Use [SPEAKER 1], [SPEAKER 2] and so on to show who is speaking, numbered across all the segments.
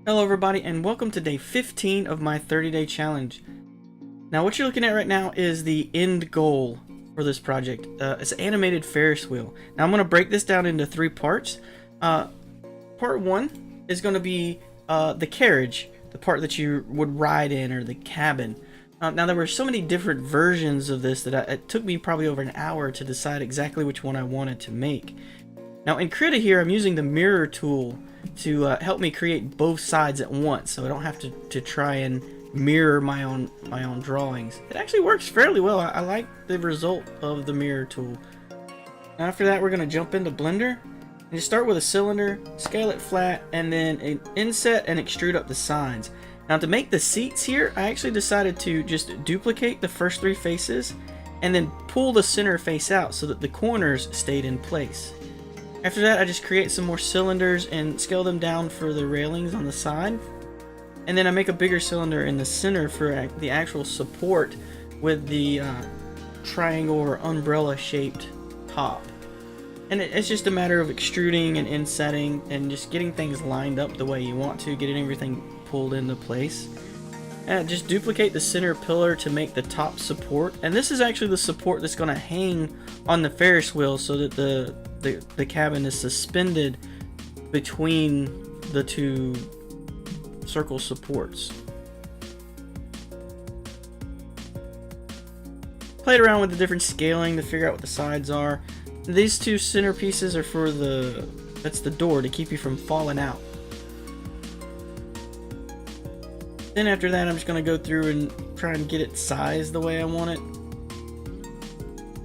[SPEAKER 1] Hello everybody and welcome to day 15 of my 30-day challenge. Now what you're looking at right now is the end goal for this project. It's an animated Ferris wheel. Now I'm going to break this down into three parts. Part one is going to be the carriage, the part that you would ride in, or the cabin. Now there were so many different versions of this that it took me probably over an hour to decide exactly which one I wanted to make. Now in Krita here I'm using the mirror tool to help me create both sides at once, so I don't have to try and mirror my own drawings. It actually works fairly well. I like the result of the mirror tool. Now after that we're going to jump into Blender and just start with a cylinder, scale it flat, and then inset and extrude up the sides. Now to make the seats here, I actually decided to just duplicate the first three faces and then pull the center face out so that the corners stayed in place. After that, I just create some more cylinders and scale them down for the railings on the side. And then I make a bigger cylinder in the center for the actual support with the triangle or umbrella shaped top. And it's just a matter of extruding and insetting and just getting things lined up the way you want to, getting everything pulled into place. And just duplicate the center pillar to make the top support. And this is actually the support that's going to hang on the Ferris wheel so that the cabin is suspended between the two circle supports. Played around with the different scaling to figure out what the sides are. These two center pieces are for that's the door to keep you from falling out. Then after that I'm just going to go through and try and get it sized the way I want it.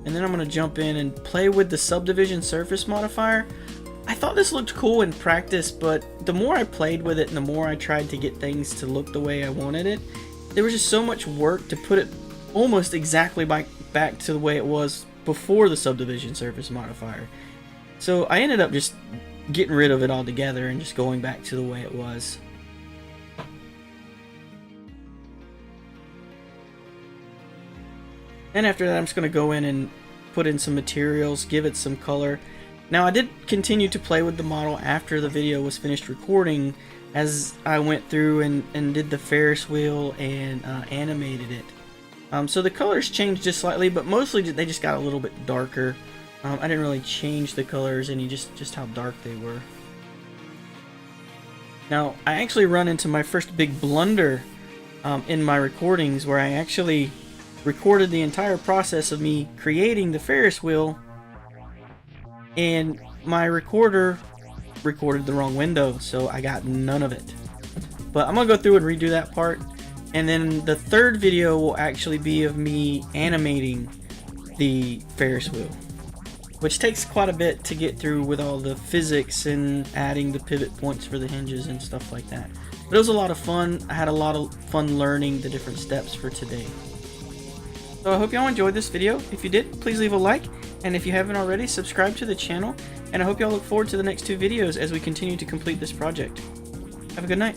[SPEAKER 1] And then I'm going to jump in and play with the subdivision surface modifier. I thought this looked cool in practice, but the more I played with it and the more I tried to get things to look the way I wanted it, there was just so much work to put it almost exactly back to the way it was before the subdivision surface modifier. So I ended up just getting rid of it altogether and just going back to the way it was. And after that I'm just going to go in and put in some materials, give it some color. Now I did continue to play with the model after the video was finished recording as I went through and did the Ferris wheel and animated it. So the colors changed just slightly, but mostly they just got a little bit darker. I didn't really change the colors any, just how dark they were. Now I actually run into my first big blunder in my recordings where I actually recorded the entire process of me creating the Ferris wheel, and my recorder recorded the wrong window, so I got none of it. But I'm gonna go through and redo that part, and then the third video will actually be of me animating the Ferris wheel, which takes quite a bit to get through with all the physics and adding the pivot points for the hinges and stuff like that. But it was a lot of fun. I had a lot of fun learning the different steps for today. So I hope y'all enjoyed this video. If you did, please leave a like, and if you haven't already, subscribe to the channel, and I hope y'all look forward to the next two videos as we continue to complete this project. Have a good night.